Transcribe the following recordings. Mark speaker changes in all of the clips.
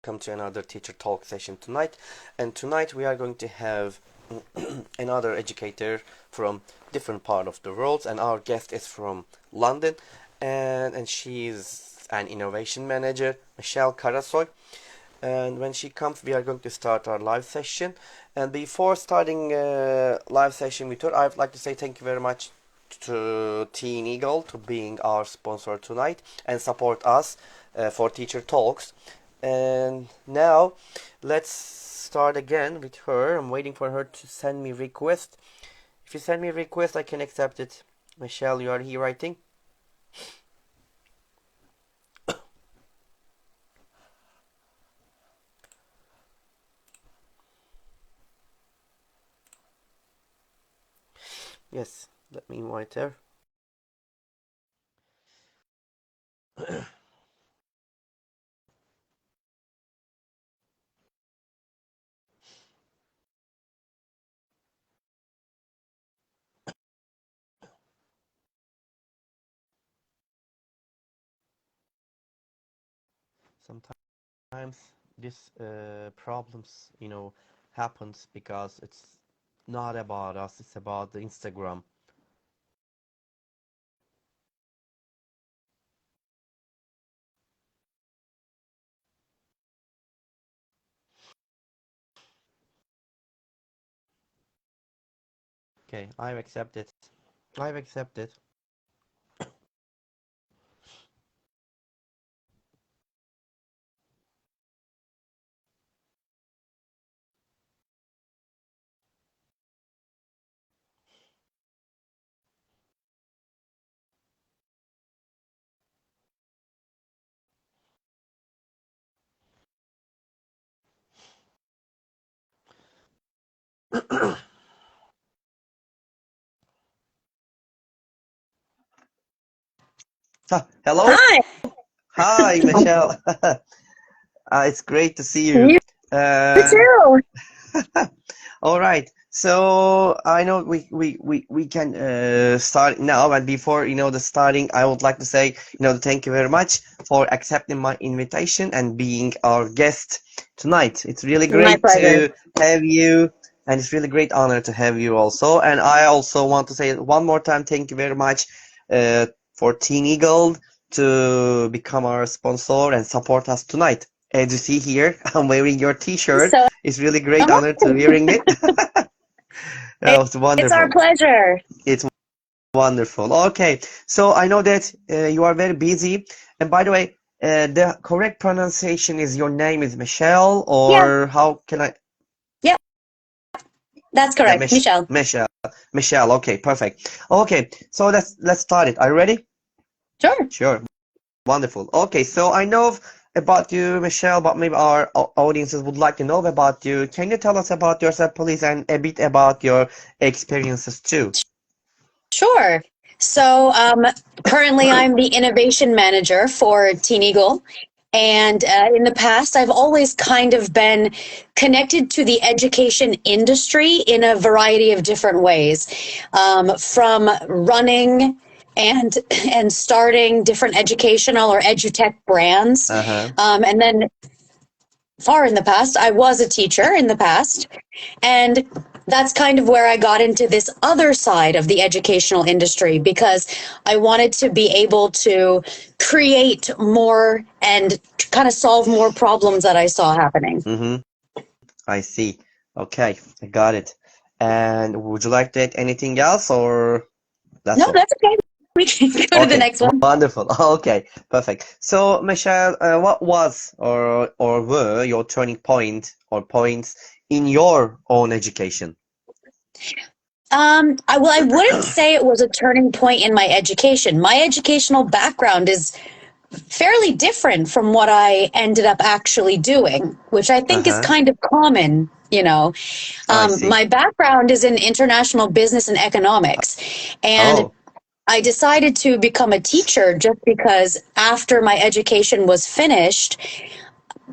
Speaker 1: welcome to another teacher talk session tonight. And tonight we are going to have another educator from different part of the world, and our guest is from London, and she's an innovation manager, Mechelle Karasoy. And when she comes, we are going to start our live session. And before starting live session with her, I would like to say thank you very much to Teen Eagle to being our sponsor tonight and support us for teacher talks. And now let's start again with her. I'm waiting for her to send me request. If you send me a request, I can accept it. Mechelle, you are here writing? Yes, let me invite her. Sometimes this problems, happens because it's not about us, it's about the Instagram. Okay, I've accepted. I've accepted. Hello?
Speaker 2: Hi,
Speaker 1: Hi, Mechelle. It's great to see you.
Speaker 2: you
Speaker 1: Uh,
Speaker 2: too.
Speaker 1: all right. So I know we can start now, but before the starting, I would like to say thank you very much for accepting my invitation and being our guest tonight. It's really
Speaker 2: My
Speaker 1: great
Speaker 2: pleasure.
Speaker 1: to have you, and it's really great honor to have you also. And I also want to say one more time, thank you very much for Teen Eagle to become our sponsor and support us tonight. As you see here, I'm wearing your T-shirt.
Speaker 2: So
Speaker 1: It's really great
Speaker 2: uh
Speaker 1: honor to wearing it.
Speaker 2: it,
Speaker 1: Oh, it's
Speaker 2: it's our
Speaker 1: wonderful.
Speaker 2: pleasure.
Speaker 1: It's wonderful. Okay, so I know that you are very busy. And by the way, the correct pronunciation is your name is Michelle,
Speaker 2: Yeah,
Speaker 1: or how can I?
Speaker 2: yeah, that's
Speaker 1: Yeah,
Speaker 2: correct, Michelle.
Speaker 1: Michelle. Michelle. Okay, perfect. Okay, so let's start it. Are you ready?
Speaker 2: Sure.
Speaker 1: Sure. Wonderful. Okay, so I know about you, Michelle, but maybe our audiences would like to know about you. Can you tell us about yourself, please, and a bit about your experiences too?
Speaker 2: Sure. So currently, I'm the innovation manager for Teen Eagle. And in the past, I've always kind of been connected to the education industry in a variety of different ways, from running and and starting different educational or edutech brands,
Speaker 1: Uh-huh.
Speaker 2: and then far in the past, I was a teacher in the past, and that's kind of where I got into this other side of the educational industry because I wanted to be able to create more and kind of solve more problems that I saw happening.
Speaker 1: Mm-hmm. I see. Okay, I got it. And would you like to add anything else, or that's
Speaker 2: No,
Speaker 1: all?
Speaker 2: that's okay. We can go to the
Speaker 1: Okay,
Speaker 2: next one.
Speaker 1: wonderful. Okay, perfect. So, Michelle, what was or were your turning point or points in your own education?
Speaker 2: I wouldn't say it was a turning point in my education. My educational background is fairly different from what I ended up actually doing, which I think is
Speaker 1: Uh-huh.
Speaker 2: kind of common.
Speaker 1: I see.
Speaker 2: My background is in international business and economics, and
Speaker 1: Oh,
Speaker 2: I decided to become a teacher just because after my education was finished,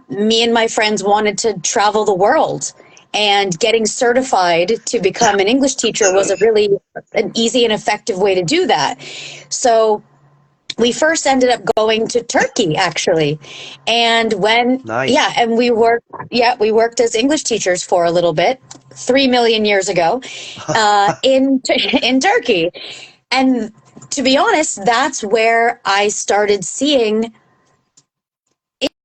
Speaker 2: me and my friends wanted to travel the world. And getting certified to become an English teacher was a really an easy and effective way to do that. So we first ended up going to Turkey, actually. And
Speaker 1: Nice.
Speaker 2: we worked as English teachers for a little bit, 3 million years ago, in Turkey. And to be honest, that's where I started seeing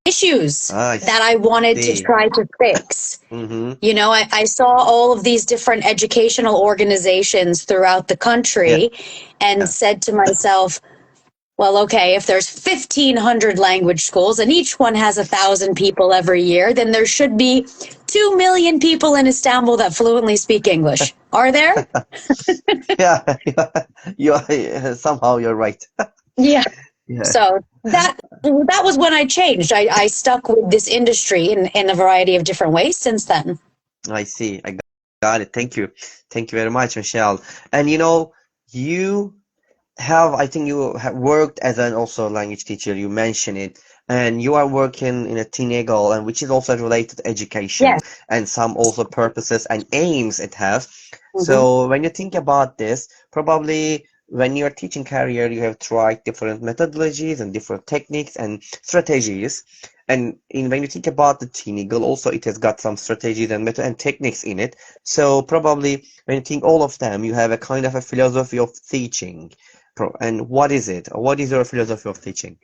Speaker 2: issues
Speaker 1: I
Speaker 2: that I wanted to
Speaker 1: see.
Speaker 2: try to fix.
Speaker 1: Mm-hmm.
Speaker 2: You know, I saw all of these different educational organizations throughout the
Speaker 1: Yeah.
Speaker 2: country and said to myself, well, okay, if there's 1,500 language schools and each one has 1,000 people every year, then there should be 2 million people in Istanbul that fluently speak English. Are there?
Speaker 1: Yeah. Somehow you're right.
Speaker 2: Yeah.
Speaker 1: Yeah.
Speaker 2: So that was when I changed. I stuck with this industry in a variety of different ways since then.
Speaker 1: I see. I got it. Thank you. Thank you very much, Michelle. And you I think you have worked as an also language teacher. You mentioned it, and you are working in a TEENEAGLE, and which is also related to education
Speaker 2: Yes.
Speaker 1: and some also purposes and aims it has.
Speaker 2: Hmm.
Speaker 1: So when you think about this, probably when you're teaching career, you have tried different methodologies and different techniques and strategies. And when you think about the TEENEAGLE, also it has got some strategies and method and techniques in it. So probably when you think all of them, you have a kind of a philosophy of teaching. And what is it? What is your philosophy of teaching?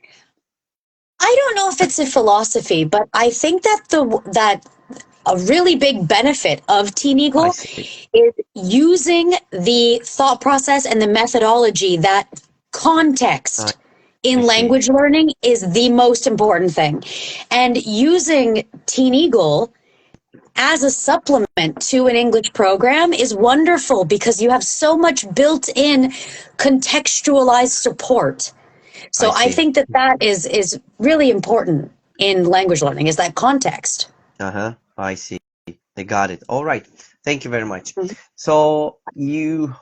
Speaker 2: I don't know if it's a philosophy, but I think that that a really big benefit of Teen
Speaker 1: I
Speaker 2: Eagle
Speaker 1: see.
Speaker 2: is using the thought process and the methodology that
Speaker 1: I,
Speaker 2: context
Speaker 1: I
Speaker 2: in
Speaker 1: see.
Speaker 2: language learning is the most important thing. And using Teen Eagle as a supplement to an English program is wonderful because you have so much built in contextualized support.
Speaker 1: I
Speaker 2: So I
Speaker 1: see.
Speaker 2: think that that is really important in language learning is that context.
Speaker 1: Uh-huh. I see. I got it. All right. Thank you very much. So you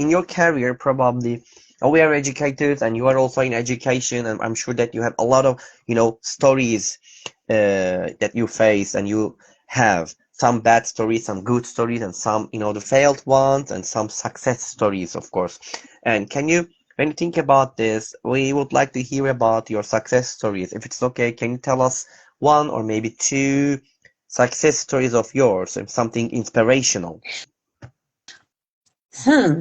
Speaker 1: in your career probably we are educators and you are also in education and I'm sure that you have a lot of stories that you face and you have some bad stories, some good stories, and some the failed ones and some success stories, of course. And when you think about this, we would like to hear about your success stories. If it's okay, can you tell us one or maybe two success stories of yours and something inspirational?
Speaker 2: Hmm.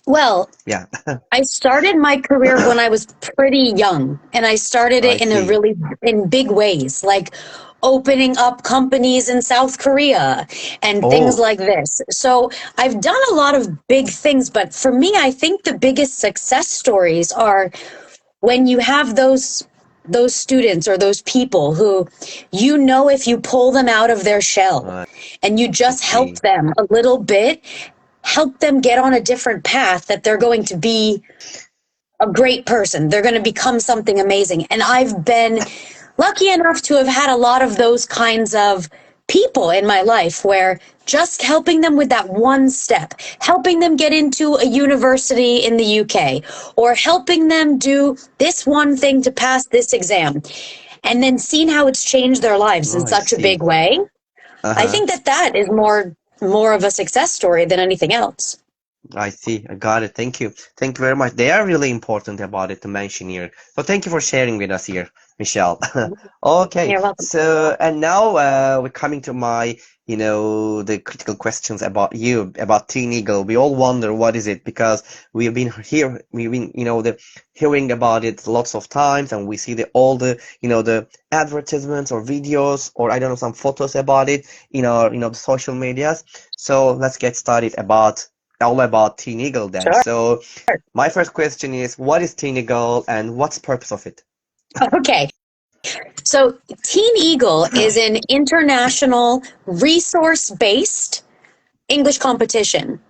Speaker 2: Well,
Speaker 1: Yeah,
Speaker 2: I started my career when I was pretty young, and I started
Speaker 1: I
Speaker 2: it
Speaker 1: see.
Speaker 2: in big ways, like opening up companies in South Korea and things
Speaker 1: Oh,
Speaker 2: like this. So I've done a lot of big things, but for me, I think the biggest success stories are when you have those students or those people who if you pull them out of their shell
Speaker 1: I
Speaker 2: and you just help
Speaker 1: see.
Speaker 2: them a little bit, help them get on a different path, that they're going to be a great person. They're going to become something amazing. And I've been lucky enough to have had a lot of those kinds of people in my life where just helping them with that one step, helping them get into a university in the UK, or helping them do this one thing to pass this exam, and then seeing how it's changed their lives
Speaker 1: Oh,
Speaker 2: in
Speaker 1: I
Speaker 2: such a
Speaker 1: see.
Speaker 2: big way. I
Speaker 1: Uh-huh.
Speaker 2: think that that is more of a success story than anything else.
Speaker 1: I see. I got it. Thank you. Thank you very much. They are really important about it to mention here. So thank you for sharing with us here, Michelle. Okay.
Speaker 2: You're welcome.
Speaker 1: So, and now we're coming to the critical questions about you, about Teen Eagle. We all wonder what is it because we've been, hearing about it lots of times and we see all the advertisements or videos or I don't know, some photos about it in our, the social medias. So let's get started all about Teen Eagle then.
Speaker 2: Sure.
Speaker 1: So my first question is, what is Teen Eagle and what's the purpose of it?
Speaker 2: Okay. So, Teen Eagle is an international resource based English competition.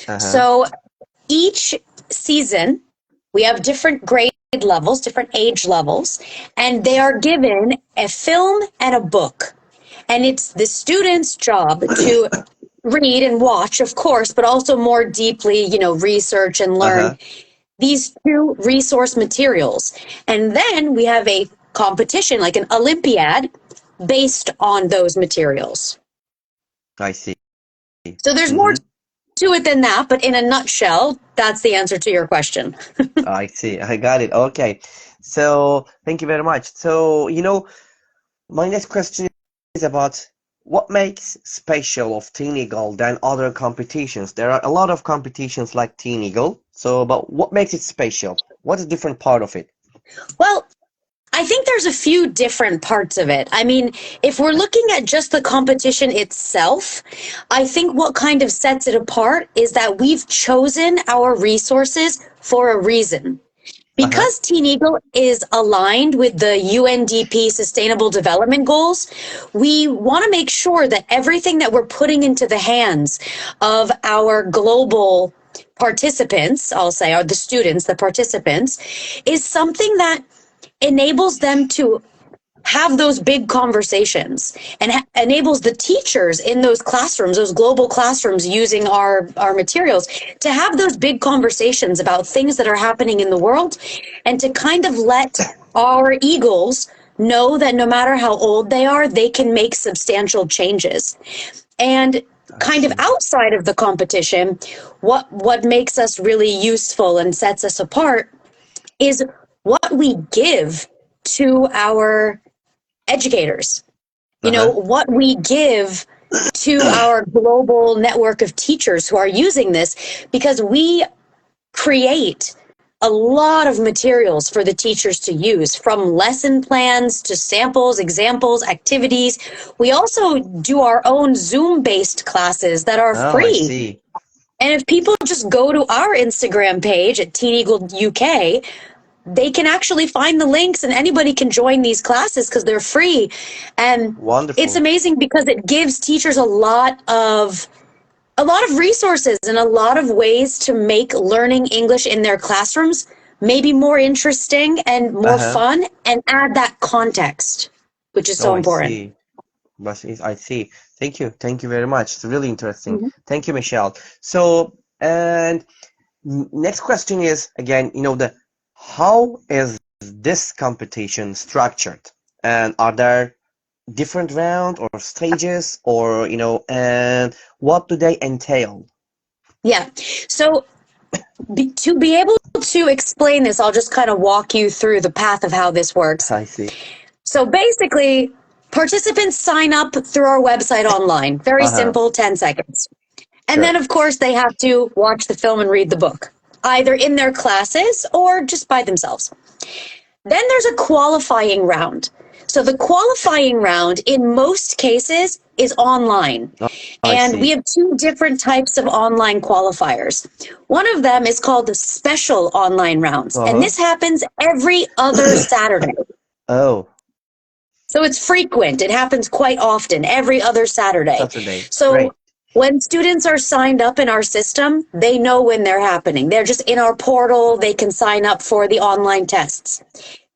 Speaker 1: Uh-huh.
Speaker 2: So, each season, we have different grade levels, different age levels, and they are given a film and a book. And it's the student's job to read and watch, of course, but also more deeply, research and learn
Speaker 1: Uh-huh.
Speaker 2: these two resource materials. And then we have a competition, like an Olympiad, based on those materials.
Speaker 1: I see.
Speaker 2: So there's more
Speaker 1: Mm-hmm.
Speaker 2: to it than that, but in a nutshell, that's the answer to your question.
Speaker 1: I see. I got it. Okay. So thank you very much. So, my next question is about what makes special of Teen Eagle than other competitions. There are a lot of competitions like Teen Eagle. So, but what makes it special? What's a different part of it?
Speaker 2: Well, I think there's a few different parts of it. I mean, if we're looking at just the competition itself, I think what kind of sets it apart is that we've chosen our resources for a reason.
Speaker 1: Uh-huh.
Speaker 2: Because Teen Eagle is aligned with the UNDP Sustainable Development Goals, we want to make sure that everything that we're putting into the hands of our global participants, I'll say, are the students, the participants, is something that enables them to have those big conversations and enables the teachers in those classrooms, those global classrooms using our materials, to have those big conversations about things that are happening in the world, and to kind of let our eagles know that no matter how old they are, they can make substantial changes. And
Speaker 1: I
Speaker 2: kind of
Speaker 1: see.
Speaker 2: outside of the competition, what makes us really useful and sets us apart is what we give to our educators. You know,
Speaker 1: Uh-huh.
Speaker 2: what we give to our global network of teachers who are using this, because we create a lot of materials for the teachers to use, from lesson plans to samples, examples, activities. We also do our own Zoom based classes that are
Speaker 1: Oh, I
Speaker 2: free.
Speaker 1: see.
Speaker 2: And if people just go to our Instagram page at Teen Eagle UK, they can actually find the links, and anybody can join these classes because they're free. And it's
Speaker 1: Wonderful.
Speaker 2: amazing because it gives teachers a lot of resources and a lot of ways to make learning English in their classrooms maybe more interesting and more
Speaker 1: Uh-huh.
Speaker 2: fun, and add that context, which is
Speaker 1: Oh,
Speaker 2: so
Speaker 1: I
Speaker 2: important.
Speaker 1: see. I see. Thank you. Thank you very much. It's really interesting.
Speaker 2: Mhm.
Speaker 1: Thank you, Michelle. So, and next question is again, the how is this competition structured? And are there different round or stages or, and what do they entail?
Speaker 2: Yeah. So to be able to explain this, I'll just kind of walk you through the path of how this works.
Speaker 1: I see.
Speaker 2: So basically, participants sign up through our website online. Very
Speaker 1: Uh-huh.
Speaker 2: simple, 10 seconds. And then,
Speaker 1: Sure.
Speaker 2: of course, they have to watch the film and read the book, either in their classes or just by themselves. Then there's a qualifying round. So the qualifying round, in most cases, is online.
Speaker 1: Oh, I
Speaker 2: And we
Speaker 1: see.
Speaker 2: have two different types of online qualifiers. One of them is called the special online rounds, and
Speaker 1: Uh-huh.
Speaker 2: this happens every other Saturday.
Speaker 1: Oh,
Speaker 2: So it's frequent. It happens quite often, every other Saturday.
Speaker 1: Saturday.
Speaker 2: So
Speaker 1: Great.
Speaker 2: when students are signed up in our system, they know when they're happening. They're just in our portal. They can sign up for the online tests.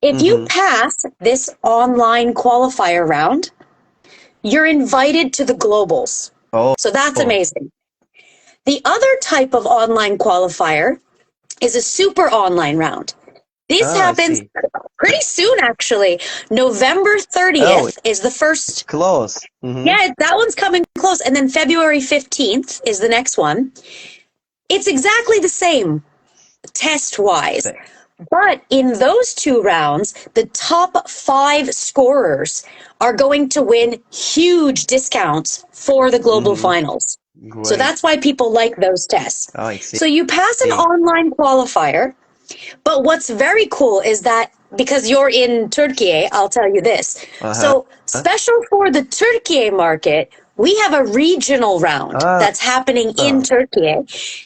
Speaker 2: If you
Speaker 1: Mm-hmm.
Speaker 2: pass this online qualifier round, you're invited to the globals.
Speaker 1: Oh,
Speaker 2: So that's
Speaker 1: oh,
Speaker 2: amazing. The other type of online qualifier is a super online round. This
Speaker 1: I
Speaker 2: happens
Speaker 1: see.
Speaker 2: pretty soon, actually. November
Speaker 1: Oh,
Speaker 2: 30th is the
Speaker 1: it's
Speaker 2: first.
Speaker 1: close. Mm-hmm.
Speaker 2: Yeah, that one's coming close. And then February 15th is the next one. It's exactly the same test wise.
Speaker 1: Say.
Speaker 2: But in those two rounds, the top five scorers are going to win huge discounts for the global
Speaker 1: Mm-hmm.
Speaker 2: finals. So
Speaker 1: Great.
Speaker 2: that's why people like those tests.
Speaker 1: I see.
Speaker 2: So you pass an online qualifier, but what's very cool is that because you're in Turkey, I'll tell you this.
Speaker 1: Uh-huh.
Speaker 2: So, special for the Turkey market, we have a regional round
Speaker 1: Ah,
Speaker 2: that's happening in Turkey,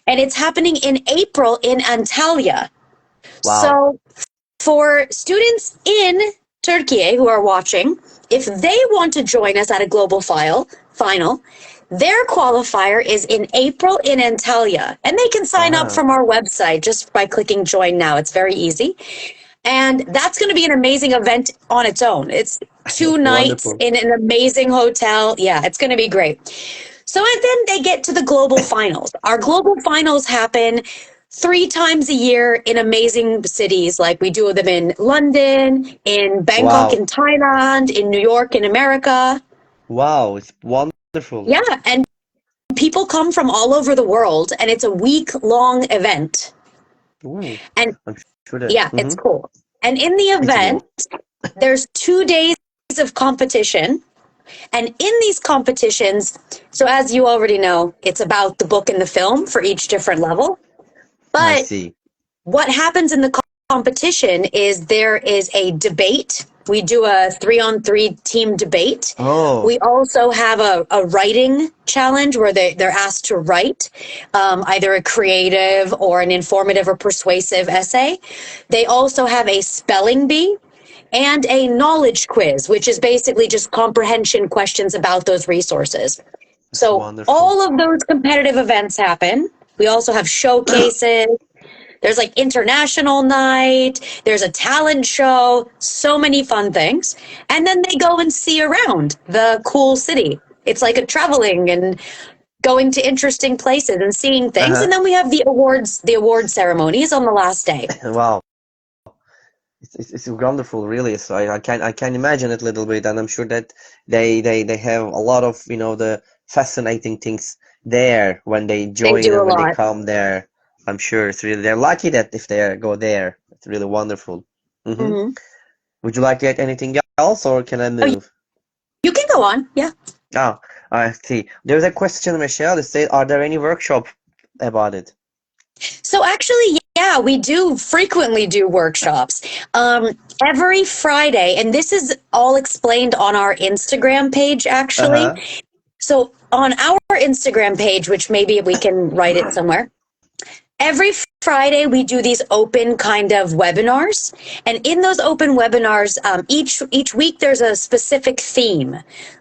Speaker 2: and it's happening in April in Antalya.
Speaker 1: wow.
Speaker 2: So, for students in Turkey who are watching, if they want to join us at a global final, their qualifier is in April in Antalya, and they can sign up
Speaker 1: Ah,
Speaker 2: from our website just by clicking join now. It's very easy. And that's going to be an amazing event on its own. It's 2 nights
Speaker 1: wonderful.
Speaker 2: in an amazing hotel. Yeah, it's going to be great. So, and then they get to the global finals. Our global finals happen 3 times a year in amazing cities. Like we do them in London, in Bangkok,
Speaker 1: Wow.
Speaker 2: in Thailand, in New York, in America.
Speaker 1: Wow, it's wonderful.
Speaker 2: Yeah. And people come from all over the world, and it's a week-long event.
Speaker 1: Ooh,
Speaker 2: And
Speaker 1: I'm sure that.
Speaker 2: yeah, it's cool. And in the
Speaker 1: Continue.
Speaker 2: event, there's 2 days of competition. And in these competitions, so as you already know, it's about the book and the film for each different level.
Speaker 1: I
Speaker 2: But
Speaker 1: see.
Speaker 2: what happens in the competition is there is a debate. We do a 3-on-3 team debate.
Speaker 1: Oh,
Speaker 2: We also have a writing challenge where they're asked to write either a creative or an informative or persuasive essay. They also have a spelling bee and a knowledge quiz, which is basically just comprehension questions about those resources.
Speaker 1: that's
Speaker 2: So
Speaker 1: wonderful.
Speaker 2: all of those competitive events happen. We also have showcases. There's like international night. There's a talent show. So many fun things. And then they go and see around the cool city. It's like a traveling and going to interesting places and seeing things.
Speaker 1: Uh-huh.
Speaker 2: And then we have the award ceremonies on the last day.
Speaker 1: Wow. It's wonderful, really. So I can imagine it a little bit, and I'm sure that they have a lot of the fascinating things there when they
Speaker 2: They
Speaker 1: join
Speaker 2: do a
Speaker 1: and when they
Speaker 2: lot.
Speaker 1: come there. I'm sure it's really they're lucky that if they go there, it's really wonderful. hmm
Speaker 2: Hmm.
Speaker 1: Would you like to add anything else, or can I
Speaker 2: Oh,
Speaker 1: move?
Speaker 2: you can go on. Yeah.
Speaker 1: Oh, I see. There's a question, Michelle. It says, are there any workshop about it?
Speaker 2: So actually, yeah, we do frequently do workshops. Every Friday, and this is all explained on our Instagram page, actually.
Speaker 1: Uh-huh.
Speaker 2: So on our Instagram page, which maybe we can write it somewhere, every Friday we do these open kind of webinars, and in those open webinars, each week there's a specific theme,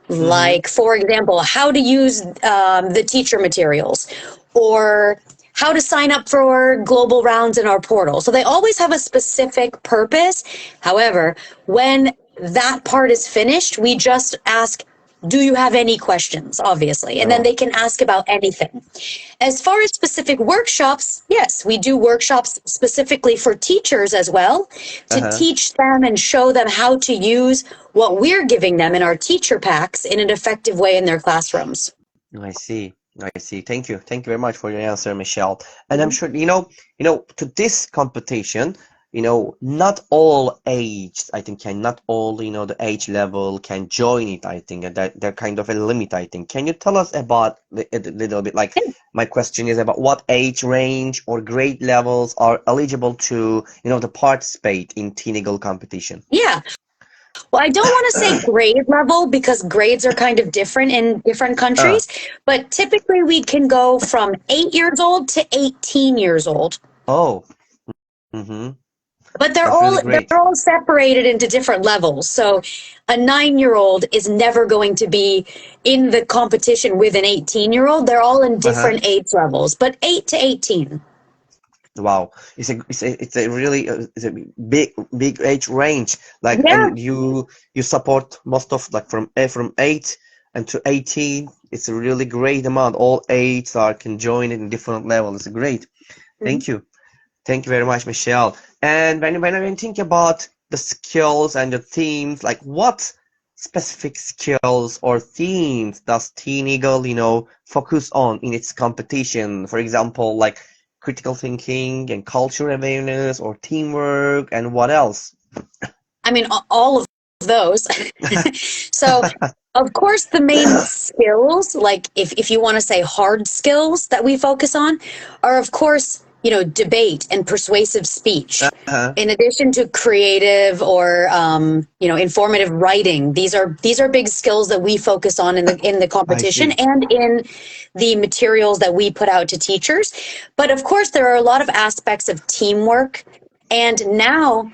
Speaker 1: Mm-hmm.
Speaker 2: like for example, how to use the teacher materials, or how to sign up for global rounds in our portal. So they always have a specific purpose. However, when that part is finished, we just ask, do you have any questions, obviously? And then
Speaker 1: Oh,
Speaker 2: they can ask about anything. As far as specific workshops, yes, we do workshops specifically for teachers as well, to
Speaker 1: uh-huh.
Speaker 2: teach them and show them how to use what we're giving them in our teacher packs in an effective way in their classrooms.
Speaker 1: I see. I see. Thank you. Thank you very much for your answer, Michelle. And I'm
Speaker 2: Mhm.
Speaker 1: sure, to this competition, not all ages, I think, not all, the age level can join it, I think, and that they're kind of a limit, I think. Can you tell us about it a little bit? Like, my question is about what age range or grade levels are eligible to participate in TEENEAGLE competition?
Speaker 2: Yeah. Well, I don't want to say grade level because grades are kind of different in different
Speaker 1: Uh,
Speaker 2: countries, but typically we can go from 8 years old to 18 years old.
Speaker 1: oh, mm-hmm.
Speaker 2: But
Speaker 1: That's really great.
Speaker 2: they're all separated into different levels. So a 9-year-old is never going to be in the competition with an 18-year-old. They're all in
Speaker 1: Uh-huh.
Speaker 2: different age levels, but 8 to 18.
Speaker 1: Wow, it's a really it's a big age range. Like,
Speaker 2: Yeah.
Speaker 1: and you support most of like from 8 and to 18. It's a really great amount. All eight are can join in different levels. It's great.
Speaker 2: Mhm.
Speaker 1: Thank you. Thank you very much, Michelle. And when I think about the skills and the themes, like what specific skills or themes does Teen Eagle, focus on in its competition? For example, like critical thinking and cultural awareness or teamwork and what else?
Speaker 2: I mean, all of those. So, of course, the main skills, like if you want to say hard skills that we focus on, are of course, debate and persuasive speech.
Speaker 1: Uh-huh.
Speaker 2: In addition to creative or informative writing, these are big skills that we focus on in the
Speaker 1: I
Speaker 2: competition
Speaker 1: see.
Speaker 2: and in the materials that we put out to teachers. But of course, there are a lot of aspects of teamwork, and now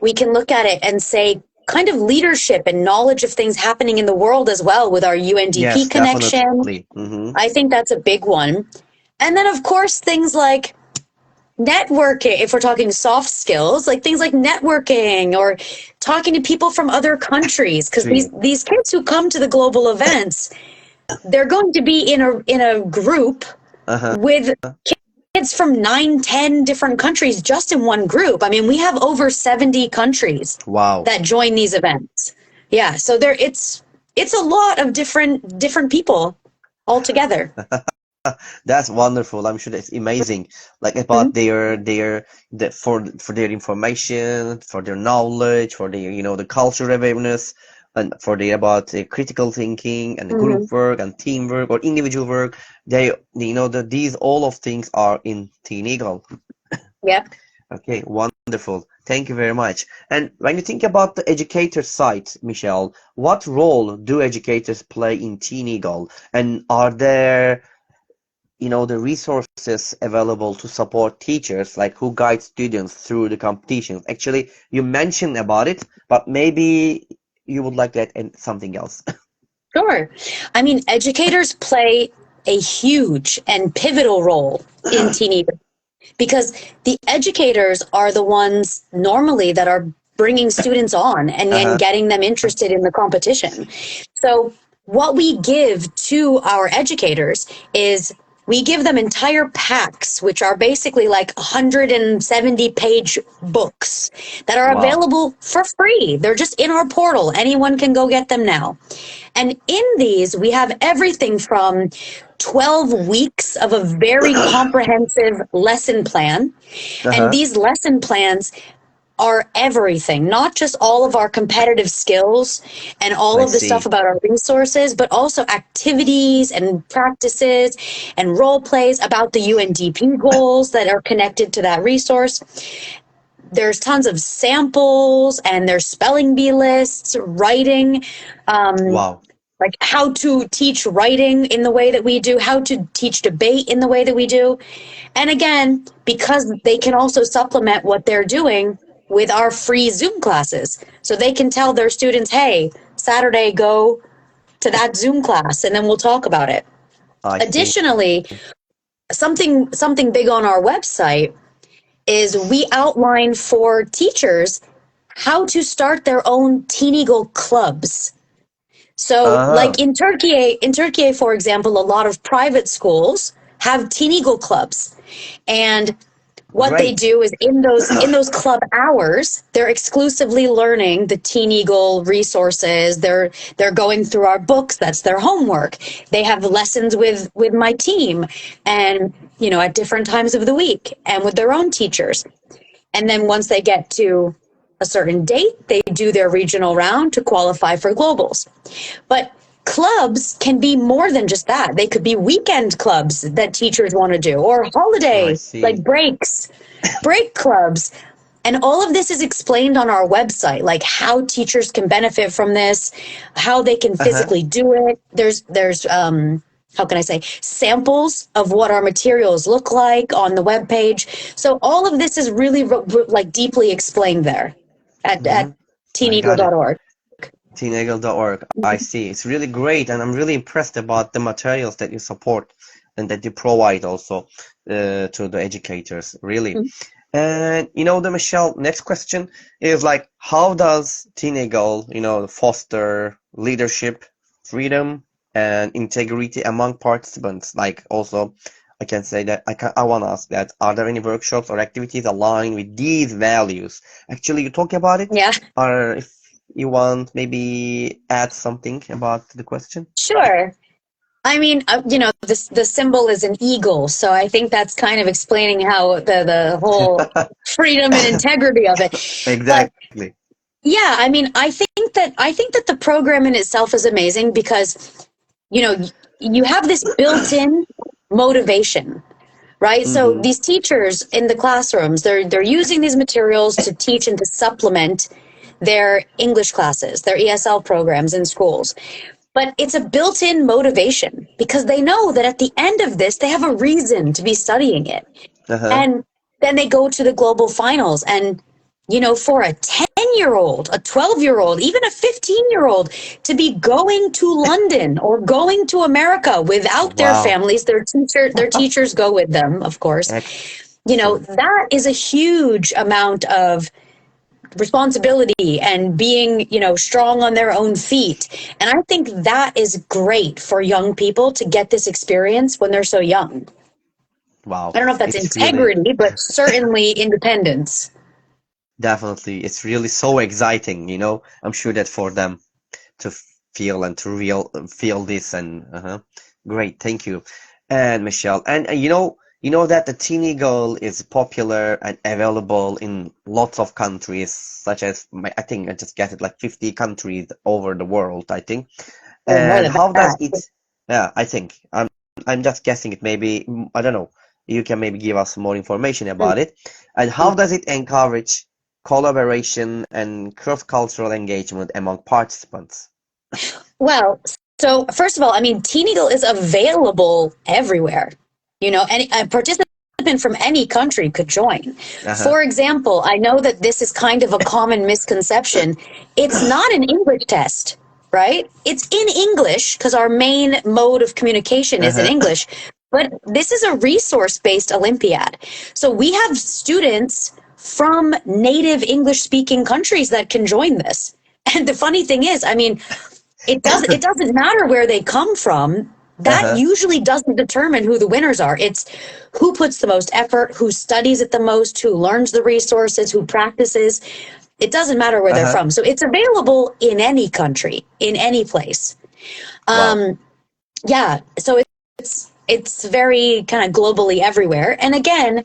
Speaker 2: we can look at it and say kind of leadership and knowledge of things happening in the world as well with our UNDP
Speaker 1: Yes,
Speaker 2: connection.
Speaker 1: definitely.
Speaker 2: I think that's a big one. And then, of course, things like networking, if we're talking soft skills, like things like networking or talking to people from other countries, because these,
Speaker 1: True.
Speaker 2: these kids who come to the global events, they're going to be in a group
Speaker 1: Uh-huh.
Speaker 2: with kids from 9, 10 different countries just in one group. I mean, we have over 70 countries
Speaker 1: Wow.
Speaker 2: that join these events. Yeah, so it's a lot of different people all together.
Speaker 1: That's wonderful. I'm sure that's amazing. Like
Speaker 2: Mhm.
Speaker 1: about for their information, for their knowledge, for their the cultural awareness, and for their about critical thinking and the
Speaker 2: Mhm.
Speaker 1: group work and teamwork or individual work. These all of things are in Teen Eagle.
Speaker 2: Yep.
Speaker 1: Okay, wonderful. Thank you very much. And when you think about the educator side, Michelle, what role do educators play in Teen Eagle? And are there the resources available to support teachers, like who guide students through the competitions? Actually, you mentioned about it, but maybe you would like to add something else.
Speaker 2: Sure. I mean, educators play a huge and pivotal role in teenagers because the educators are the ones normally that are bringing students on and
Speaker 1: Uh-huh.
Speaker 2: getting them interested in the competition. So, what we give to our educators is we give them entire packs, which are basically like 170-page books that are
Speaker 1: Wow.
Speaker 2: available for free. They're just in our portal. Anyone can go get them now. And in these, we have everything from 12 weeks of a very comprehensive lesson plan. And
Speaker 1: Uh-huh.
Speaker 2: these lesson plans are everything, not just all of our competitive skills and all
Speaker 1: I
Speaker 2: of the stuff
Speaker 1: see.
Speaker 2: about our resources, but also activities and practices and role plays about the UNDP goals that are connected to that resource. There's tons of samples and there's spelling bee lists, writing, um,
Speaker 1: Wow.
Speaker 2: like how to teach writing in the way that we do, how to teach debate in the way that we do. And again, because they can also supplement what they're doing with our free Zoom classes. So they can tell their students, hey, Saturday, go to that Zoom class and then we'll talk about it.
Speaker 1: I see.
Speaker 2: Additionally, something big on our website is we outline for teachers how to start their own Teen Eagle clubs. So, like
Speaker 1: Ah,
Speaker 2: in Turkey, for example, a lot of private schools have Teen Eagle clubs, and what they
Speaker 1: great.
Speaker 2: do is in those club hours, they're exclusively learning the Teen Eagle resources. They're going through our books. That's their homework. They have lessons with my team, and at different times of the week, and with their own teachers. And then once they get to a certain date, they do their regional round to qualify for globals. But clubs can be more than just that. They could be weekend clubs that teachers want to do, or
Speaker 1: I
Speaker 2: holiday, like
Speaker 1: see.
Speaker 2: break clubs. And all of this is explained on our website, like how teachers can benefit from this, how they can
Speaker 1: Uh-huh.
Speaker 2: physically do it. There's how can I say, samples of what our materials look like on the web page. So all of this is really like deeply explained there at
Speaker 1: Mm-hmm. I got it.
Speaker 2: teeneagle.org.
Speaker 1: TEENEAGLE.org. I see. It's really great, and I'm really impressed about the materials that you support and that you provide also to the educators. Really. And the Michelle, next question is like, how does TEENEAGLE, foster leadership, freedom, and integrity among participants? Like, also, I can say that I want to ask that, are there any workshops or activities aligned with these values? Actually, you talk about it,
Speaker 2: Yeah,
Speaker 1: or if you want, maybe add something about the question.
Speaker 2: sure. I mean, the symbol is an eagle, so I think that's kind of explaining how the whole freedom and integrity of it. But
Speaker 1: Exactly.
Speaker 2: yeah, I mean, I think that the program in itself is amazing because you have this built-in motivation, right? So
Speaker 1: Mm-hmm.
Speaker 2: these teachers in the classrooms, they're using these materials to teach and to supplement their English classes, their ESL programs in schools. But it's a built in motivation because they know that at the end of this, they have a reason to be studying it.
Speaker 1: Uh-huh.
Speaker 2: And then they go to the global finals. And, for a 10-year-old, a 12-year-old, even a 15-year-old to be going to London or going to America without their
Speaker 1: Wow.
Speaker 2: families, their teachers go with them, of course.
Speaker 1: Excellent.
Speaker 2: That is a huge amount of responsibility and being, strong on their own feet. And I think that is great for young people to get this experience when they're so young.
Speaker 1: Wow.
Speaker 2: I don't know if that's
Speaker 1: It's really
Speaker 2: integrity, but certainly independence.
Speaker 1: definitely, it's really so exciting, I'm sure that for them to feel and to feel this and great, thank you. And Michelle, and you know that the TEENEAGLE is popular and available in lots of countries, such as I think I just guessed it like 50 countries over the world, I think.
Speaker 2: Or more
Speaker 1: And
Speaker 2: than
Speaker 1: how does
Speaker 2: that.
Speaker 1: it? Yeah, I think I'm just guessing it. Maybe I don't know. You can maybe give us more information about it. And how does it encourage collaboration and cross-cultural engagement among participants?
Speaker 2: Well, so first of all, I mean, Teen Eagle is available everywhere. You know, any a participant from any country could join.
Speaker 1: Uh-huh.
Speaker 2: For example, I know that this is kind of a common misconception. It's not an English test, right? It's in English because our main mode of communication is in
Speaker 1: Uh-huh.
Speaker 2: English. But this is a resource-based Olympiad. So we have students from native English-speaking countries that can join this. And the funny thing is, I mean, it doesn't matter where they come from. That
Speaker 1: Uh-huh.
Speaker 2: usually doesn't determine who the winners are. It's who puts the most effort, who studies it the most, who learns the resources, who practices. It doesn't matter where they're
Speaker 1: Uh-huh.
Speaker 2: from. So it's available in any country, in any place.
Speaker 1: Wow.
Speaker 2: Um, yeah, so it's very kind of globally everywhere. And again,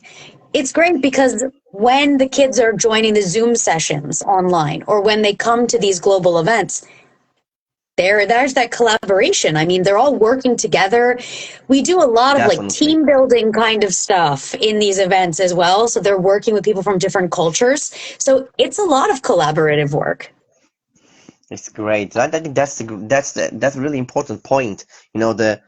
Speaker 2: it's great because when the kids are joining the Zoom sessions online or when they come to these global events, there's that collaboration. I mean, they're all working together. We do a lot of like
Speaker 1: Definitely.
Speaker 2: team building kind of stuff in these events as well. So they're working with people from different cultures. So it's a lot of collaborative work.
Speaker 1: It's great. I think that's a really important point. The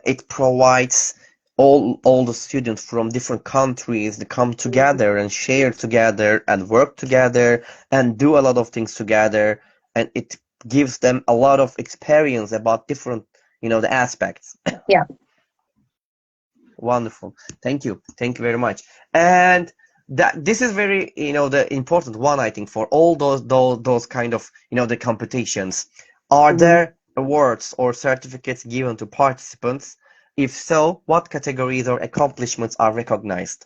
Speaker 1: it provides all the students from different countries to come together and share together and work together and do a lot of things together, and it gives them a lot of experience about different, the aspects.
Speaker 2: Yeah.
Speaker 1: Wonderful. Thank you. Thank you very much. And that this is very, the important one, I think, for all those kind of, the competitions. Are
Speaker 2: Mhm.
Speaker 1: there awards or certificates given to participants? If so, what categories or accomplishments are recognized?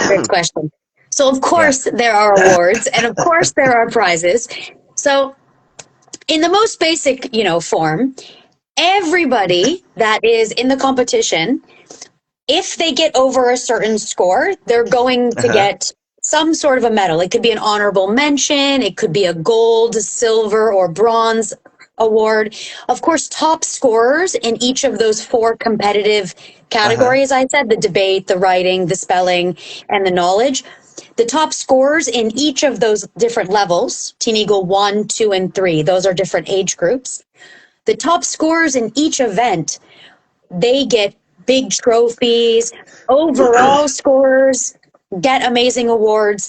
Speaker 2: Great question. So, of
Speaker 1: Yeah.
Speaker 2: course, there are awards and of course, there are prizes. So, in the most basic, form, everybody that is in the competition, if they get over a certain score, they're going to
Speaker 1: Uh-huh.
Speaker 2: get some sort of a medal. It could be an honorable mention, it could be a gold, silver, or bronze award. Of course, top scorers in each of those four competitive
Speaker 1: Uh-huh.
Speaker 2: categories I said, the debate, the writing, the spelling, and the knowledge. The top scorers in each of those different levels, Teen Eagle 1, 2, and 3, those are different age groups. The top scorers in each event, they get big trophies, overall scorers get amazing awards.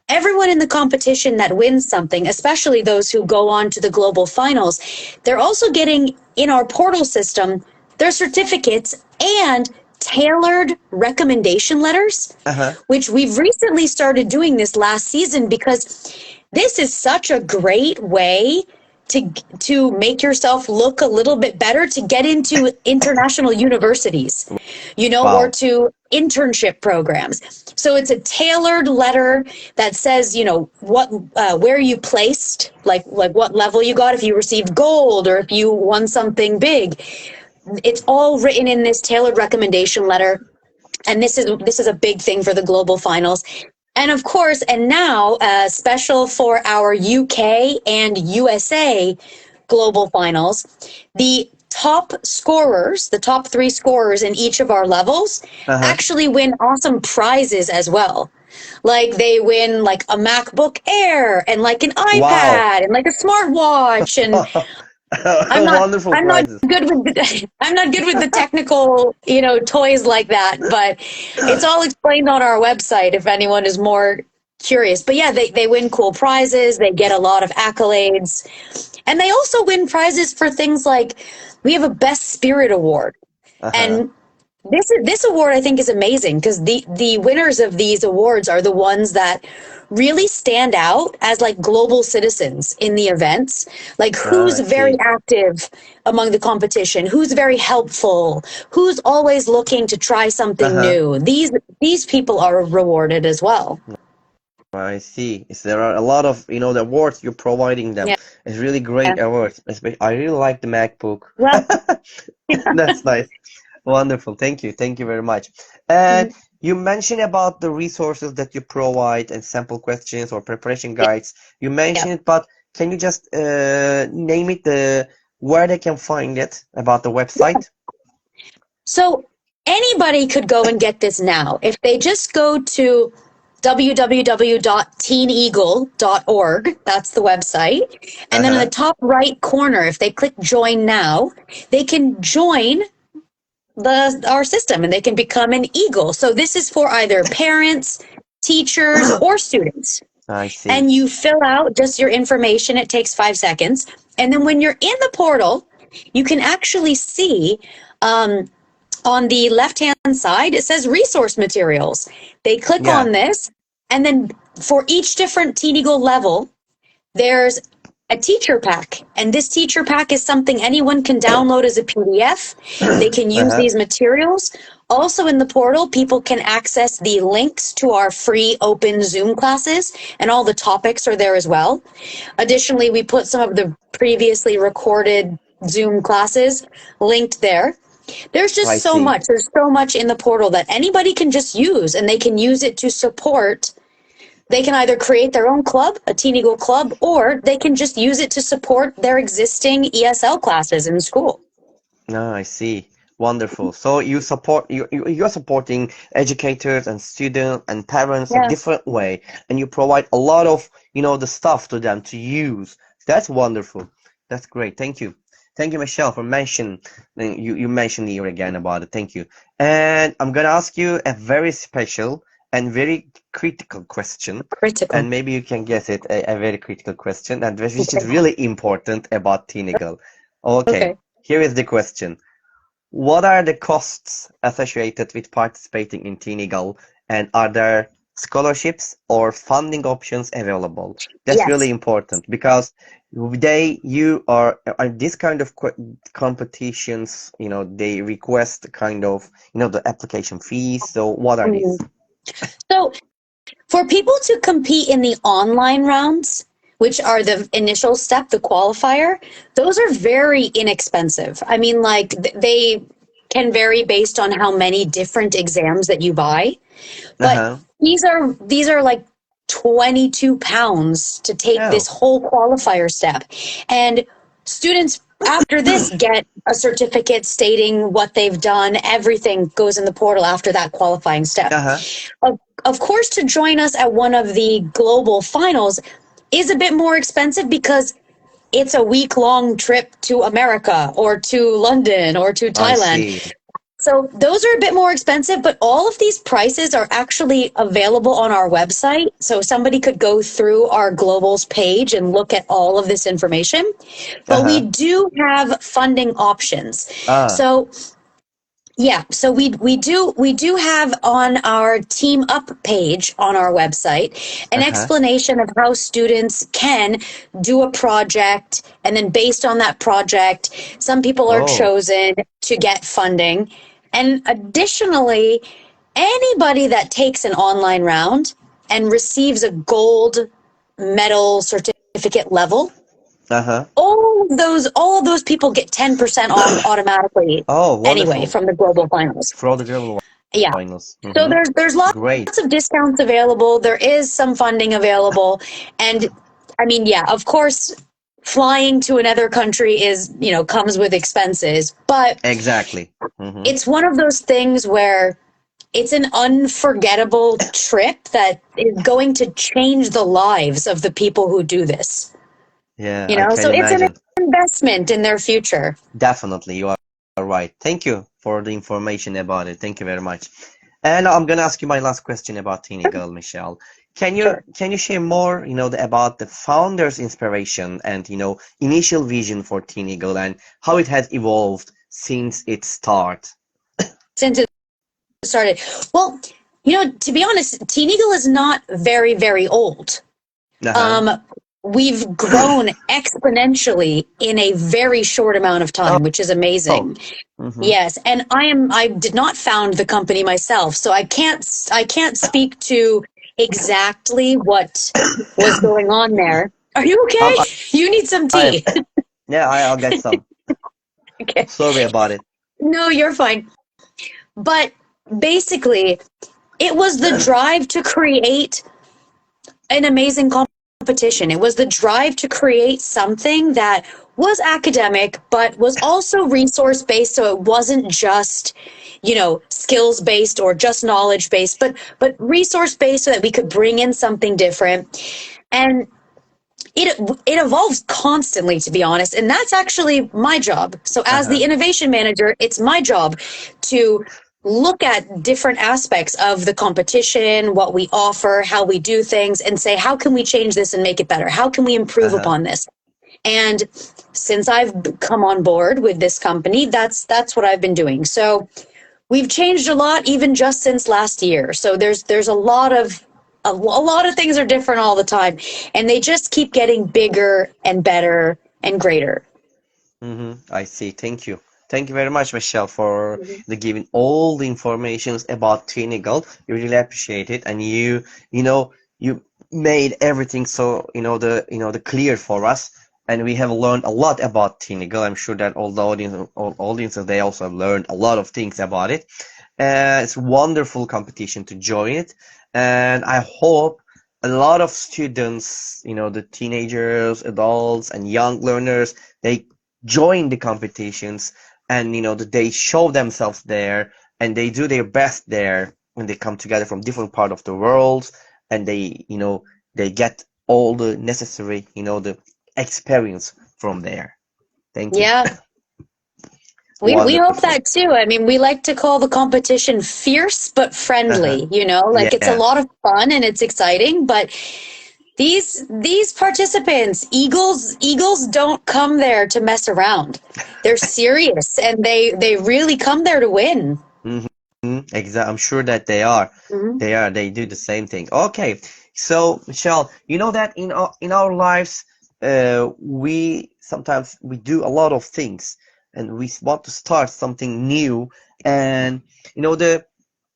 Speaker 2: Everyone in the competition that wins something, especially those who go on to the global finals, they're also getting in our portal system their certificates and tailored recommendation letters,
Speaker 1: Uh-huh.
Speaker 2: which we've recently started doing this last season because this is such a great way to make yourself look a little bit better to get into international universities, or
Speaker 1: Wow.
Speaker 2: to internship programs. So it's a tailored letter that says, what, where you placed, like what level you got, if you received gold or if you won something big. It's all written in this tailored recommendation letter, and this is a big thing for the global finals. And of course, and now special for our UK and USA global finals, the top scorers, the top three scorers in each of our levels,
Speaker 1: Uh-huh.
Speaker 2: actually win awesome prizes as well. Like they win like a MacBook Air and like an
Speaker 1: Wow.
Speaker 2: iPad and like a smartwatch. And I'm not
Speaker 1: Wonderful
Speaker 2: I'm not
Speaker 1: prizes.
Speaker 2: good with I'm not good with the technical, toys like that, but it's all explained on our website if anyone is more curious. But yeah, they win cool prizes, they get a lot of accolades, and they also win prizes for things like we have a best spirit award.
Speaker 1: Uh-huh.
Speaker 2: And this award I think is amazing because the winners of these awards are the ones that really stand out as like global citizens in the events. Like
Speaker 1: Ah,
Speaker 2: who's
Speaker 1: I
Speaker 2: very
Speaker 1: see.
Speaker 2: active among the competition, who's very helpful, who's always looking to try something
Speaker 1: Uh-huh.
Speaker 2: new. These people are rewarded as well.
Speaker 1: I see. There are a lot of, the awards you're providing them.
Speaker 2: Yeah.
Speaker 1: It's really great awards. I really like the MacBook.
Speaker 2: Well,
Speaker 1: That's nice. Wonderful. Thank you. Thank you very much. And
Speaker 2: Mhm.
Speaker 1: you mentioned about the resources that you provide and sample questions or preparation guides. You
Speaker 2: Yeah.
Speaker 1: mentioned it, but can you just name it the where they can find it about the website?
Speaker 2: So anybody could go and get this now. If they just go to www.teeneagle.org, that's the website. And then in the
Speaker 1: Uh-huh.
Speaker 2: top right corner, if they click join now, they can join our system and they can become an eagle. So this is for either parents, teachers, or students.
Speaker 1: I see.
Speaker 2: And you fill out just your information. It takes 5 seconds. And then when you're in the portal, you can actually see um, on the left hand side, it says resource materials. They click
Speaker 1: Yeah.
Speaker 2: on this, and then for each different Teen Eagle level, there's a teacher pack. And this teacher pack is something anyone can download as a PDF. They can use
Speaker 1: Uh-huh.
Speaker 2: these materials. Also in the portal, people can access the links to our free open Zoom classes, and all the topics are there as well. Additionally, we put some of the previously recorded Zoom classes linked there. There's
Speaker 1: I
Speaker 2: just so
Speaker 1: see.
Speaker 2: much. There's so much in the portal that anybody can just use, and they can use it to support. They can either create their own club, a Teen Eagle club, or they can just use it to support their existing ESL classes in school.
Speaker 1: Ah, I see. Wonderful. So you're supporting educators and students and parents a
Speaker 2: Yeah.
Speaker 1: different way, and you provide a lot of, the stuff to them to use. That's wonderful. That's great. Thank you. Thank you, Michelle, for mentioning you mentioned here again about it. Thank you. And I'm gonna ask you a very special and very critical question,
Speaker 2: Critical.
Speaker 1: and maybe you can guess it, a very critical question, and which is
Speaker 2: Okay.
Speaker 1: really important about Teenagle. Okay.
Speaker 2: Okay.
Speaker 1: Here is the question. What are the costs associated with participating in TEENEAGLE, and are there scholarships or funding options available? That's really
Speaker 2: Yes.
Speaker 1: important because you are this kind of competitions, they request kind of, the application fees. So what are these?
Speaker 2: Mhm. So for people to compete in the online rounds, which are the initial step, the qualifier, those are very inexpensive. I mean, like they can vary based on how many different exams that you buy, but
Speaker 1: Uh-huh.
Speaker 2: these are like £22 to take this
Speaker 1: Oh,
Speaker 2: whole qualifier step. And students after this get a certificate stating what they've done. Everything goes in the portal after that qualifying step.
Speaker 1: uh-huh.
Speaker 2: Of course, to join us at one of the global finals is a bit more expensive because it's a week long trip to America or to London or to
Speaker 1: I
Speaker 2: Thailand.
Speaker 1: see.
Speaker 2: So those are a bit more expensive, but all of these prices are actually available on our website. So somebody could go through our globals page and look at all of this information. But we
Speaker 1: Uh-huh.
Speaker 2: do have funding options.
Speaker 1: Ah,
Speaker 2: So yeah, so we do have on our Team Up page on our website an
Speaker 1: uh-huh.
Speaker 2: explanation of how students can do a project, and then based on that project, some people are
Speaker 1: Oh,
Speaker 2: chosen to get funding. And additionally, anybody that takes an online round and receives a gold medal certificate level,
Speaker 1: uh-huh.
Speaker 2: all of those people get 10% off automatically
Speaker 1: Oh,
Speaker 2: anyway
Speaker 1: wonderful.
Speaker 2: from the global finals.
Speaker 1: For the global
Speaker 2: Yeah.
Speaker 1: finals.
Speaker 2: So
Speaker 1: Mm-hmm.
Speaker 2: there's lots
Speaker 1: Great.
Speaker 2: of discounts available. There is some funding available. And I mean, yeah, of course, flying to another country comes with expenses, but
Speaker 1: Exactly. Mm-hmm.
Speaker 2: it's one of those things where it's an unforgettable trip that is going to change the lives of the people who do this.
Speaker 1: Yeah,
Speaker 2: You
Speaker 1: I
Speaker 2: know,
Speaker 1: can
Speaker 2: so it's an
Speaker 1: imagine.
Speaker 2: investment in their future.
Speaker 1: Definitely, you are right. Thank you for the information about it. Thank you very much. And I'm gonna ask you my last question about Teeny Girl, Michelle. Can you
Speaker 2: Sure.
Speaker 1: can you share more, about the founder's inspiration and initial vision for Teeny Girl and how it has evolved since its start?
Speaker 2: Since it started, well, to be honest, Teen Eagle is not very, very old.
Speaker 1: Uh-huh.
Speaker 2: Um, we've grown exponentially in a very short amount of
Speaker 1: Oh,
Speaker 2: time, which is
Speaker 1: oh.
Speaker 2: amazing.
Speaker 1: Mm-hmm.
Speaker 2: Yes, and I did not found the company myself, so I can't speak to exactly what was going on there. Are you okay?
Speaker 1: I,
Speaker 2: You need some
Speaker 1: I am.
Speaker 2: tea.
Speaker 1: Yeah, I'll get some.
Speaker 2: Okay.
Speaker 1: Sorry about it.
Speaker 2: No, you're fine. But basically, it was the drive to create an amazing competition. It was the drive to create something that was academic, but was also resource based. So it wasn't just, skills based or just knowledge based, but resource based so that we could bring in something different. And it evolves constantly, to be honest, and that's actually my job. So as the
Speaker 1: Uh-huh.
Speaker 2: innovation manager, it's my job to look at different aspects of the competition, what we offer, how we do things, and say, how can we change this and make it better? How can we improve
Speaker 1: Uh-huh.
Speaker 2: upon this? And since I've come on board with this company, that's what I've been doing. So we've changed a lot even just since last year. So there's a lot of things are different all the time, and they just keep getting bigger and better and greater.
Speaker 1: I see. Thank you. Thank you very much, Michelle, for
Speaker 2: Mhm.
Speaker 1: the giving all the informations about TEENEAGLE. We really appreciate it, and you made everything so the clear for us, and we have learned a lot about TEENEAGLE. I'm sure that all audiences, they also learned a lot of things about it. It's a wonderful competition to join it, and I hope a lot of students, the teenagers, adults, and young learners, they join the competitions, and that they show themselves there, and they do their best there when they come together from different part of the world, and they get all the necessary, the experience from there. Thank you.
Speaker 2: Yeah, we hope
Speaker 1: Wonderful.
Speaker 2: that too. I mean, we like to call the competition fierce but
Speaker 1: Uh-huh.
Speaker 2: friendly. Like it's a
Speaker 1: Yeah.
Speaker 2: lot of fun and it's exciting, but these participants, eagles don't come there to mess around. They're serious and they really come there to win.
Speaker 1: Exactly. I'm sure that they are.
Speaker 2: Mhm.
Speaker 1: They do the same thing. Okay. So, Michelle, you know that in our lives, we sometimes we do a lot of things, and we want to start something new. And the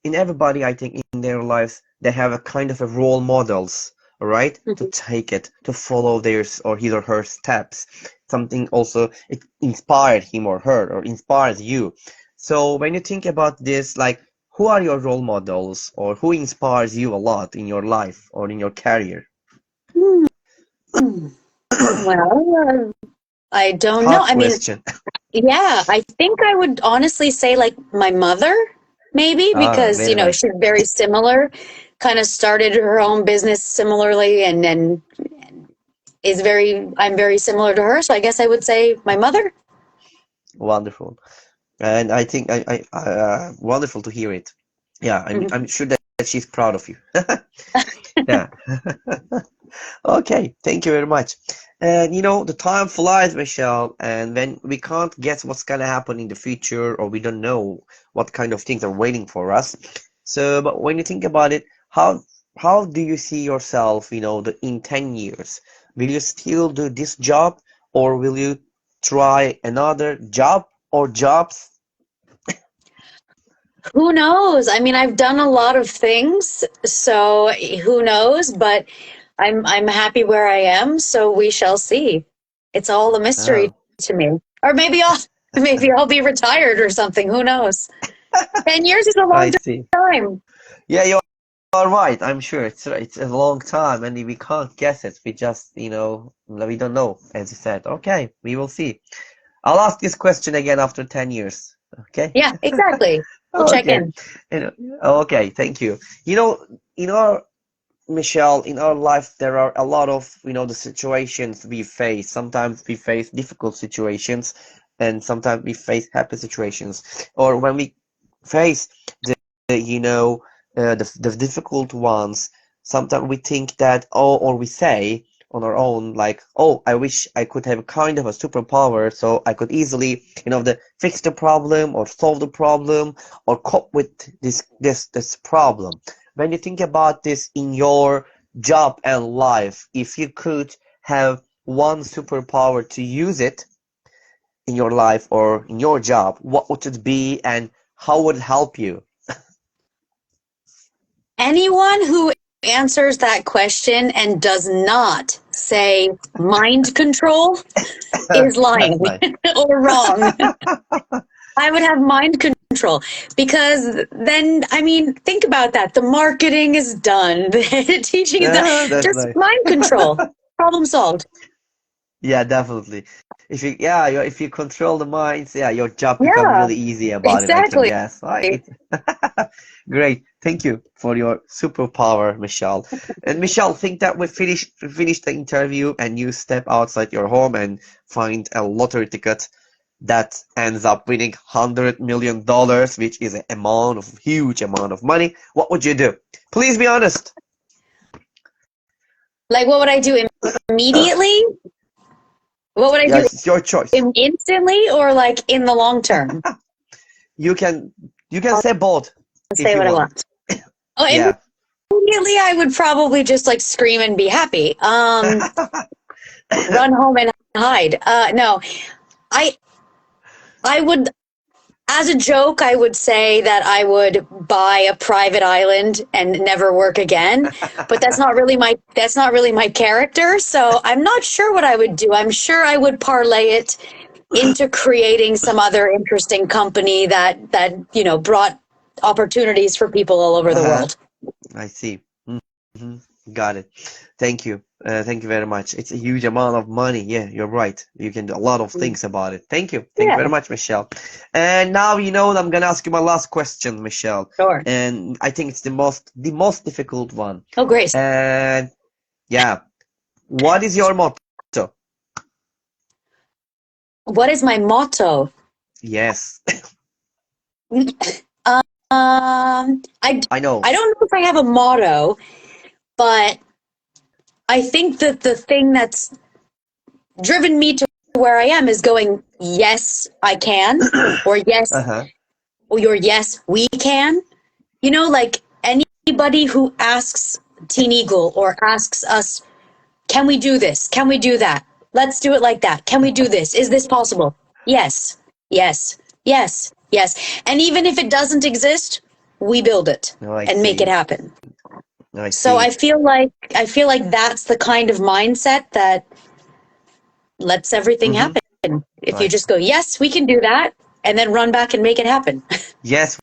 Speaker 1: in everybody, I think, in their lives, they have a kind of a role models, right? To
Speaker 2: Mhm.
Speaker 1: take it, to follow theirs or his or her steps. Something also it inspired him or her, or inspires you. So when you think about this, like, who are your role models, or who inspires you a lot in your life or in your career?
Speaker 2: Hmm. Well, I don't know.
Speaker 1: Hard
Speaker 2: I mean,
Speaker 1: question.
Speaker 2: yeah, I think I would honestly say like my mother, maybe,
Speaker 1: Ah,
Speaker 2: because,
Speaker 1: very nice.
Speaker 2: she's very similar, kind of started her own business similarly and I'm very similar to her. So I guess I would say my mother.
Speaker 1: Wonderful. And I think wonderful to hear it. Yeah, I'm
Speaker 2: Mhm.
Speaker 1: sure that she's proud of you. Yeah. Okay, thank you very much. And the time flies, Michelle, and when we can't guess what's gonna happen in the future, or we don't know what kind of things are waiting for us. So, but when you think about it, how do you see yourself, in 10 years? Will you still do this job, or will you try another job or jobs?
Speaker 2: Who knows? I mean, I've done a lot of things, so who knows? But I'm happy where I am, so we shall see. It's all a mystery
Speaker 1: Oh,
Speaker 2: to me. Or maybe I'll maybe I'll be retired or something. Who knows? 10 years is a
Speaker 1: I
Speaker 2: long
Speaker 1: see.
Speaker 2: time.
Speaker 1: Yeah, you're right. I'm sure it's a long time, and we can't guess it. We just, we don't know, as you said. Okay, we will see. I'll ask this question again after 10 years. Okay?
Speaker 2: Yeah, exactly. We'll check
Speaker 1: Okay.
Speaker 2: in.
Speaker 1: You know, okay, thank you. In our Michelle, in our life, there are a lot of, the situations we face. Sometimes we face difficult situations, and sometimes we face happy situations. Or when we face the, you know, the difficult ones, sometimes we think that, oh, or we say on our own, like, oh, I wish I could have kind of a superpower so I could easily, fix the problem or solve the problem or cope with this problem. When you think about this in your job and life, if you could have one superpower to use it in your life or in your job, what would it be, and how would it help you?
Speaker 2: Anyone who answers that question and does not say mind control is
Speaker 1: That's
Speaker 2: lying
Speaker 1: nice.
Speaker 2: or wrong. I would have mind control because then, I mean, think about that. The marketing is done. The teaching is done.
Speaker 1: That's
Speaker 2: Just
Speaker 1: nice.
Speaker 2: mind control. Problem solved.
Speaker 1: Yeah, definitely. If you control the minds, yeah, your job become
Speaker 2: Yeah,
Speaker 1: really easy about it, I can
Speaker 2: exactly.
Speaker 1: guess. Great. Thank you for your superpower, Michelle. And Michelle, think that we finished the interview and you step outside your home and find a lottery ticket that ends up winning $100 million, which is huge amount of money. What would you do? Please be honest.
Speaker 2: Like, what would I do immediately? What would I do
Speaker 1: Yes, it's your choice.
Speaker 2: instantly or like in the long term?
Speaker 1: You can
Speaker 2: I'll
Speaker 1: say both if
Speaker 2: say
Speaker 1: you
Speaker 2: what I
Speaker 1: want.
Speaker 2: want. Oh,
Speaker 1: Yeah.
Speaker 2: immediately I would probably just like scream and be happy. Run home and hide. No, I I would, as a joke, I would say that I would buy a private island and never work again. But that's not really my character. So I'm not sure what I would do. I'm sure I would parlay it into creating some other interesting company that brought opportunities for people all over the
Speaker 1: Uh-huh.
Speaker 2: world.
Speaker 1: I see. Hmm. Got it. Thank you. Thank you very much. It's a huge amount of money. Yeah, you're right. You can do a lot of things about it. Thank you. Thank you
Speaker 2: Yeah,
Speaker 1: very much, Michelle. And now you know I'm gonna ask you my last question, Michelle.
Speaker 2: sure.
Speaker 1: And I think it's the most difficult one.
Speaker 2: Oh, Grace,
Speaker 1: And yeah, what is your motto?
Speaker 2: what is my motto?
Speaker 1: Yes,
Speaker 2: I
Speaker 1: I know.
Speaker 2: I don't know if I have a motto, but I think that the thing that's driven me to where I am is going, yes, I can, or yes,
Speaker 1: Uh-huh.
Speaker 2: or yes, we can. Like anybody who asks Teen Eagle or asks us, can we do this? Can we do that? Let's do it like that. Can we do this? Is this possible? Yes, yes, yes, yes. And even if it doesn't exist, we build it
Speaker 1: No, I
Speaker 2: and make it
Speaker 1: see.
Speaker 2: happen.
Speaker 1: I
Speaker 2: So
Speaker 1: see.
Speaker 2: I feel like that's the kind of mindset that lets everything
Speaker 1: Mm-hmm.
Speaker 2: happen. If you
Speaker 1: Right.
Speaker 2: just go, yes, we can do that, and then run back and make it happen.
Speaker 1: Yes,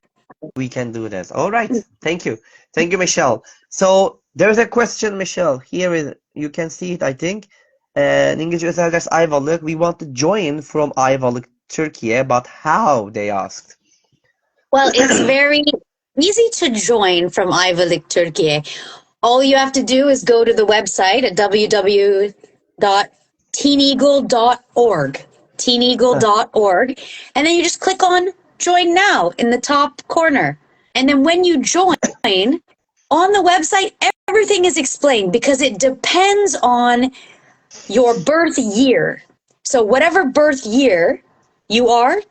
Speaker 1: we can do that. All right. Thank you. Thank you, Michelle. So there's a question, Michelle. Here is you can see it, I think. İngilizce özel ders Ayvalık. We want to join from Ayvalık, Turkey, but how they asked.
Speaker 2: Well, it's very easy to join from Ayvalık, Turkey. All you have to do is go to the website at www.teeneagle.org, teeneagle.org, and then you just click on join now in the top corner. And then when you join on the website, everything is explained because it depends on your birth year. So whatever birth year you are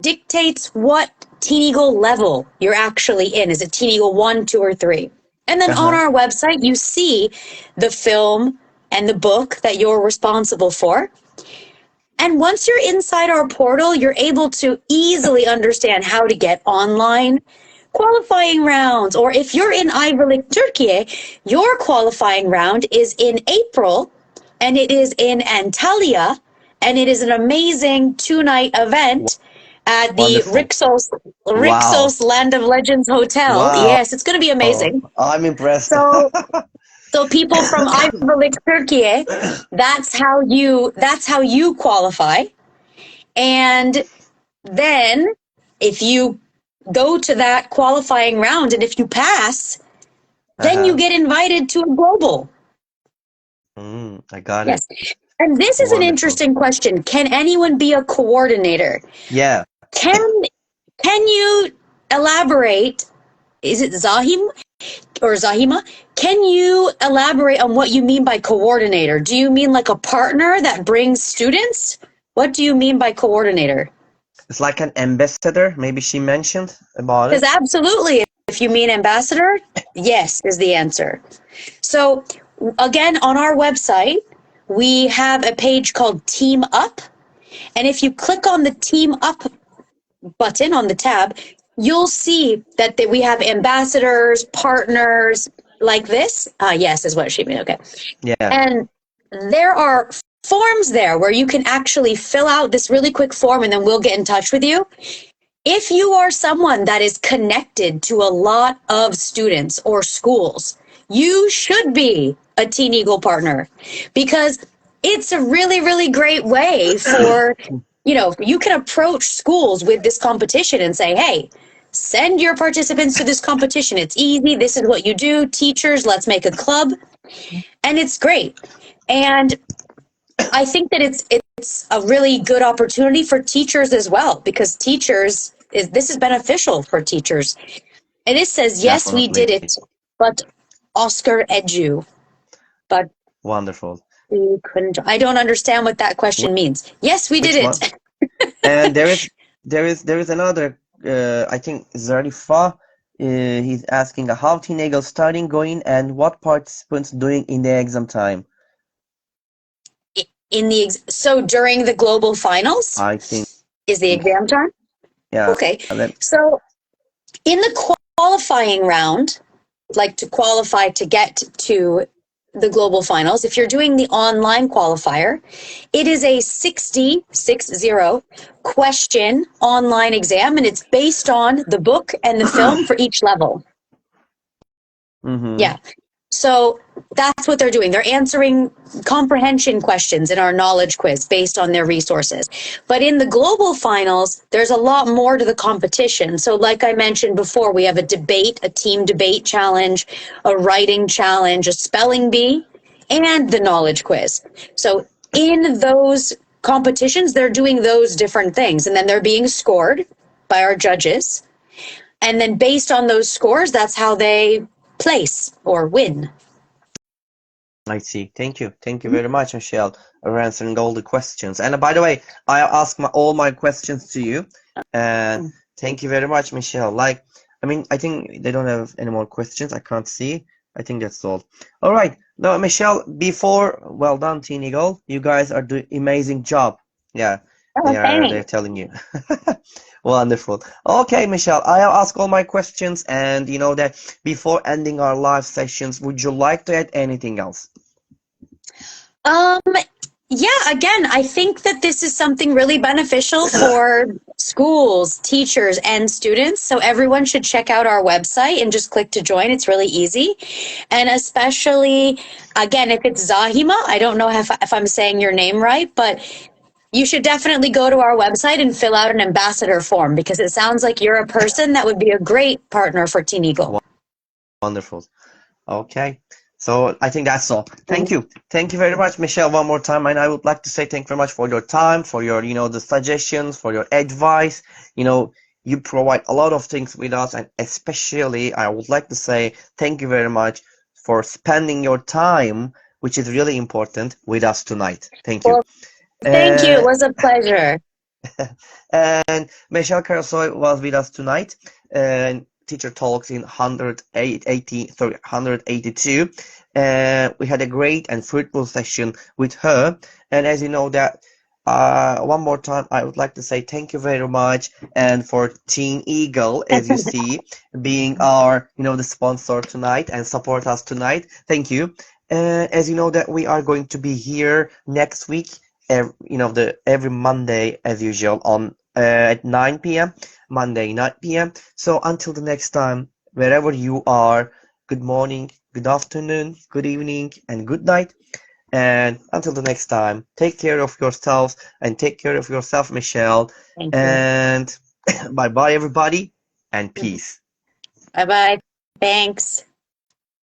Speaker 2: dictates what Teen Eagle level you're actually in. Is it Teen Eagle 1, 2, or 3? And then on
Speaker 1: Uh-huh.
Speaker 2: our website, you see the film and the book that you're responsible for. And once you're inside our portal, you're able to easily understand how to get online qualifying rounds. Or if you're in Ayvalık, Turkey, your qualifying round is in April, and it is in Antalya, and it is an amazing 2-night event at the
Speaker 1: Wonderful. Wow.
Speaker 2: Rixos Land of Legends Hotel.
Speaker 1: Wow.
Speaker 2: Yes, it's going to be amazing.
Speaker 1: I'm impressed.
Speaker 2: So, so people from Ayvalık, Turkey, that's how you qualify. And then if you go to that qualifying round and if you pass, then you
Speaker 1: Uh-huh.
Speaker 2: get invited to a global.
Speaker 1: I got it.
Speaker 2: Yes. And this is an
Speaker 1: Wonderful.
Speaker 2: interesting question. Can anyone be a coordinator?
Speaker 1: Yeah.
Speaker 2: Can can you elaborate? Is it Zahim or Zahima? Can you elaborate on what you mean by coordinator? Do you mean like a partner that brings students? What do you mean by coordinator?
Speaker 1: It's like an ambassador, maybe she mentioned about
Speaker 2: Because
Speaker 1: it.
Speaker 2: absolutely, if you mean ambassador, yes is the answer. So again, on our website, we have a page called Team Up. And if you click on the Team Up button on the tab, you'll see that we have ambassadors, partners like this. Yes, is what she means. Okay.
Speaker 1: Yeah.
Speaker 2: And there are forms there where you can actually fill out this really quick form and then we'll get in touch with you. if you are someone that is connected to a lot of students or schools, you should be a Teen Eagle partner because it's a really, really great way for, you can approach schools with this competition and say, hey, send your participants to this competition. It's easy. This is what you do. Teachers, let's make a club. And it's great. And I think that it's a really good opportunity for teachers as well because this is beneficial for teachers. And it says, yes, we did
Speaker 1: Definitely.
Speaker 2: it, but Oscar Edu, but
Speaker 1: Wonderful.
Speaker 2: we couldn't. I don't understand what that question means. Yes, we did
Speaker 1: Which one?
Speaker 2: it.
Speaker 1: And there is another. I think Zarifa. He's asking how TEENEAGLE studying going and what participants doing in the exam time.
Speaker 2: So during the global finals
Speaker 1: I think.
Speaker 2: is the exam time.
Speaker 1: Yeah.
Speaker 2: Okay. So in the qualifying round, like to qualify to get to the global finals, if you're doing the online qualifier, it is a 60 question online exam, and it's based on the book and the film for each level. Yeah. So that's what they're doing. They're answering comprehension questions in our knowledge quiz based on their resources. But in the global finals, there's a lot more to the competition. So like I mentioned before, we have a team debate challenge, a writing challenge, a spelling bee, and the knowledge quiz. So in those competitions, they're doing those different things. And then they're being scored by our judges. And then based on those scores, that's how they place or win.
Speaker 1: I see. Thank you. Thank you very much, Michelle, for answering all the questions. And by the way, I ask all my questions to you. And thank you very much, Michelle. I think they don't have any more questions. I can't see. I think that's all. All right. Now, Michelle, well done, Teen Eagle. You guys are doing amazing job. Yeah,
Speaker 2: Oh,
Speaker 1: they're
Speaker 2: thanks.
Speaker 1: telling you. Wonderful. Okay, Michelle, I'll ask all my questions, and you know that before ending our live sessions, would you like to add anything else?
Speaker 2: Um, yeah, again, I think that this is something really beneficial for schools, teachers, and students. So everyone should check out our website and just click to join. It's really easy. And especially, again, if it's Zahima, I don't know if I'm saying your name right, but you should definitely go to our website and fill out an ambassador form because it sounds like you're a person that would be a great partner for Teen Eagle.
Speaker 1: Wonderful. Okay. So I think that's all. Thank you. Thank you very much, Michelle, one more time. And I would like to say thank you very much for your time, for your, the suggestions, for your advice. You provide a lot of things with us. And especially, I would like to say thank you very much for spending your time, which is really important, with us tonight. Thank you.
Speaker 2: Well, thank you. It was a pleasure.
Speaker 1: And Mechelle Karasoy was with us tonight. And Teacher Talks in 182. We had a great and fruitful session with her. And as you know that, one more time, I would like to say thank you very much. And for Teen Eagle, as you see, being our, the sponsor tonight and support us tonight. Thank you. As you know that we are going to be here next week, every Monday as usual at 9 p.m. Monday 9 p.m. So until the next time, wherever you are, good morning, good afternoon, good evening, and good night. And until the next time, take care of yourselves and take care of yourself, Michelle.
Speaker 2: Thank you.
Speaker 1: And bye bye, everybody, and peace.
Speaker 2: Bye bye. Thanks.